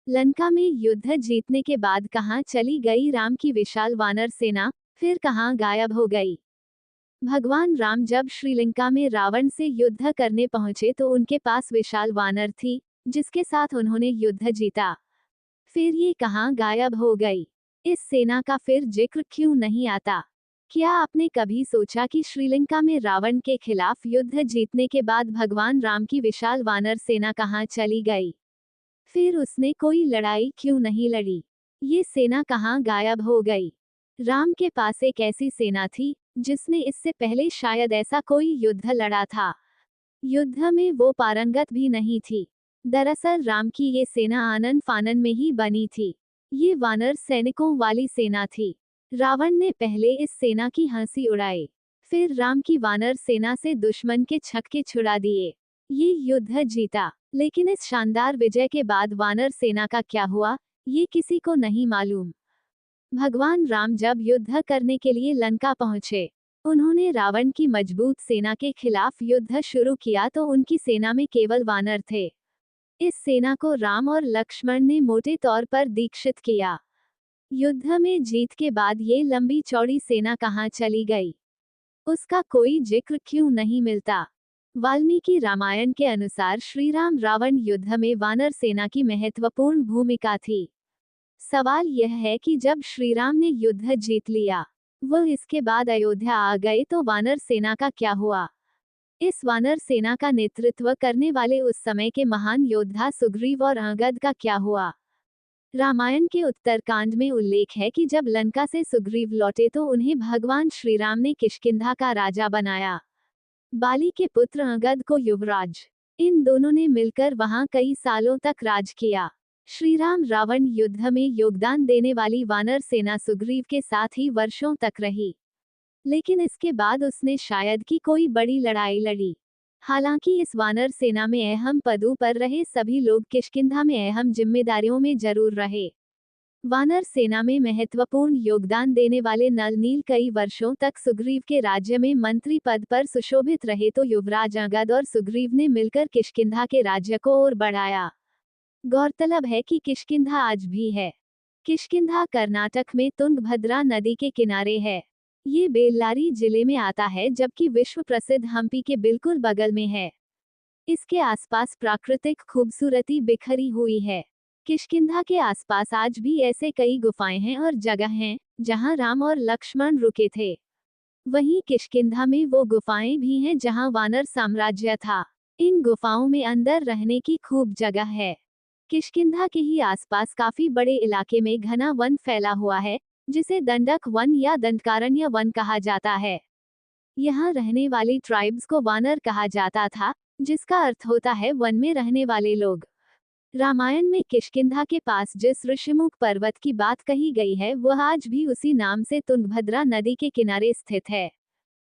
लंका में युद्ध जीतने के बाद कहाँ चली गई राम की विशाल वानर सेना, फिर कहाँ गायब हो गई। भगवान राम जब श्रीलंका में रावण से युद्ध करने पहुंचे तो उनके पास विशाल वानर थी, जिसके साथ उन्होंने युद्ध जीता। फिर ये कहाँ गायब हो गई? इस सेना का फिर जिक्र क्यों नहीं आता? क्या आपने कभी सोचा कि श्रीलंका में रावण के खिलाफ युद्ध जीतने के बाद भगवान राम की विशाल वानर सेना कहाँ चली गई? फिर उसने कोई लड़ाई क्यों नहीं लड़ी? ये सेना कहाँ गायब हो गई? राम के पास एक ऐसी सेना थी जिसने इससे पहले शायद ऐसा कोई युद्ध लड़ा था। युद्ध में वो पारंगत भी नहीं थी। दरअसल राम की ये सेना आनन फानन में ही बनी थी। ये वानर सैनिकों वाली सेना थी। रावण ने पहले इस सेना की हंसी उड़ाई, फिर राम की वानर सेना से दुश्मन के छक्के छुड़ा दिए। ये युद्ध जीता, लेकिन इस शानदार विजय के बाद वानर सेना का क्या हुआ, ये किसी को नहीं मालूम। भगवान राम जब युद्ध करने के लिए लंका पहुंचे, उन्होंने रावण की मजबूत सेना के खिलाफ युद्ध शुरू किया तो उनकी सेना में केवल वानर थे। इस सेना को राम और लक्ष्मण ने मोटे तौर पर दीक्षित किया। युद्ध में जीत के बाद ये लंबी चौड़ी सेना कहाँ चली गई? उसका कोई जिक्र क्यों नहीं मिलता? वाल्मीकि रामायण के अनुसार श्री राम रावण युद्ध में वानर सेना की महत्वपूर्ण भूमिका थी। सवाल यह है कि जब श्री राम ने युद्ध जीत लिया, वह इसके बाद अयोध्या आ गए तो वानर सेना का क्या हुआ? इस वानर सेना का नेतृत्व करने वाले उस समय के महान योद्धा सुग्रीव और अंगद का क्या हुआ? रामायण के उत्तरकांड में उल्लेख है कि जब लंका से सुग्रीव लौटे तो उन्हें भगवान श्री राम ने किष्किंधा का राजा बनाया। बाली के पुत्र अंगद को युवराज। इन दोनों ने मिलकर वहां कई सालों तक राज किया। श्री राम रावण युद्ध में योगदान देने वाली वानर सेना सुग्रीव के साथ ही वर्षों तक रही, लेकिन इसके बाद उसने शायद की कोई बड़ी लड़ाई लड़ी। हालांकि इस वानर सेना में अहम पदों पर रहे सभी लोग किष्किंधा में अहम जिम्मेदारियों में जरूर रहे। वानर सेना में महत्वपूर्ण योगदान देने वाले नल नील कई वर्षों तक सुग्रीव के राज्य में मंत्री पद पर सुशोभित रहे तो युवराज अंगद और सुग्रीव ने मिलकर किष्किंधा के राज्य को और बढ़ाया। गौरतलब है कि किष्किंधा आज भी है। किष्किंधा कर्नाटक में तुंगभद्रा नदी के किनारे है। ये बेल्लारी जिले में आता है, जबकि विश्व प्रसिद्ध हम्पी के बिल्कुल बगल में है। इसके आसपास प्राकृतिक खूबसूरती बिखरी हुई है। किष्किंधा के आसपास आज भी ऐसे कई गुफाएं हैं और जगह हैं जहां राम और लक्ष्मण रुके थे। वहीं किष्किंधा में वो गुफाएं भी हैं जहां वानर साम्राज्य था। इन गुफाओं में अंदर रहने की खूब जगह है। किष्किंधा के ही आसपास काफी बड़े इलाके में घना वन फैला हुआ है, जिसे दंडक वन या दंडकारण्य वन कहा जाता है। यहाँ रहने वाली ट्राइब्स को वानर कहा जाता था, जिसका अर्थ होता है वन में रहने वाले लोग। रामायण में किष्किंधा के पास जिस ऋषिमुख पर्वत की बात कही गई है वह आज भी उसी नाम से तुंगभद्रा नदी के किनारे स्थित है।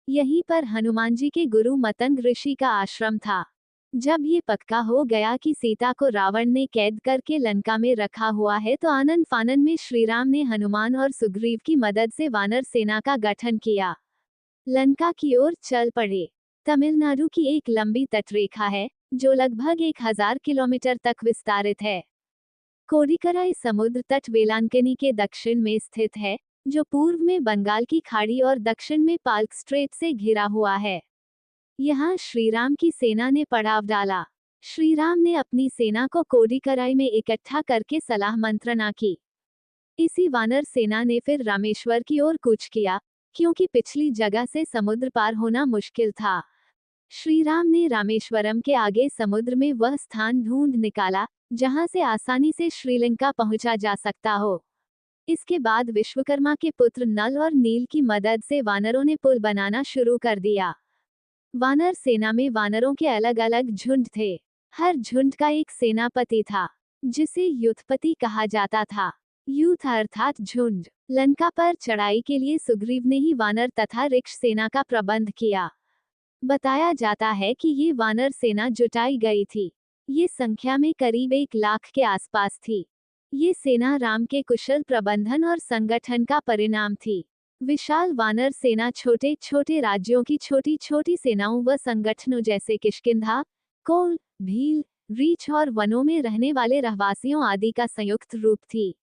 यहीं पर हनुमान जी के गुरु मतंग ऋषि का आश्रम था। जब ये पक्का हो गया कि सीता को रावण ने कैद करके लंका में रखा हुआ है तो आनन फानन में श्रीराम ने हनुमान और सुग्रीव की मदद से वानर सेना का गठन किया। लंका की ओर चल पड़े। तमिलनाडु की एक लंबी तटरेखा है जो लगभग 1000 किलोमीटर तक विस्तारित है। कोडिकराई समुद्र तट वेलांकनी के दक्षिण में स्थित है, जो पूर्व में बंगाल की खाड़ी और दक्षिण में पाल्क स्ट्रेट से घिरा हुआ है। यहाँ श्रीराम की सेना ने पड़ाव डाला। श्रीराम ने अपनी सेना को कोडिकराई में इकट्ठा करके सलाह मंत्रणा की। इसी वानर सेना ने फिर रामेश्वर की ओर कूच किया, क्योंकि पिछली जगह से समुद्र पार होना मुश्किल था। श्रीराम ने रामेश्वरम के आगे समुद्र में वह स्थान ढूंढ निकाला जहां से आसानी से श्रीलंका पहुंचा जा सकता हो। इसके बाद विश्वकर्मा के पुत्र नल और नील की मदद से वानरों ने पुल बनाना शुरू कर दिया। वानर सेना में वानरों के अलग अलग झुंड थे। हर झुंड का एक सेनापति था, जिसे युद्धपति कहा जाता था। यूथ अर्थात झुंड। लंका पर चढ़ाई के लिए सुग्रीव ने ही वानर तथा रिक्ष सेना का प्रबंध किया। बताया जाता है कि ये वानर सेना जुटाई गई थी। ये संख्या में करीब 1 लाख के आसपास थी। ये सेना राम के कुशल प्रबंधन और संगठन का परिणाम थी। विशाल वानर सेना छोटे छोटे राज्यों की छोटी छोटी सेनाओं व संगठनों जैसे किष्किंधा, कोल, भील, रीछ और वनों में रहने वाले रहवासियों आदि का संयुक्त रूप थी।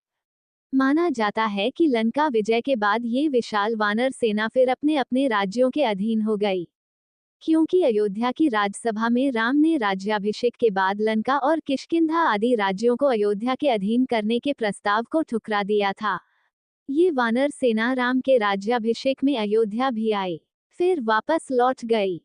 माना जाता है कि लंका विजय के बाद ये विशाल वानर सेना फिर अपने अपने राज्यों के अधीन हो गई। क्योंकि अयोध्या की राजसभा में राम ने राज्याभिषेक के बाद लंका और किष्किंधा आदि राज्यों को अयोध्या के अधीन करने के प्रस्ताव को ठुकरा दिया था। ये वानर सेना राम के राज्याभिषेक में अयोध्या भी आई, फिर वापस लौट गई।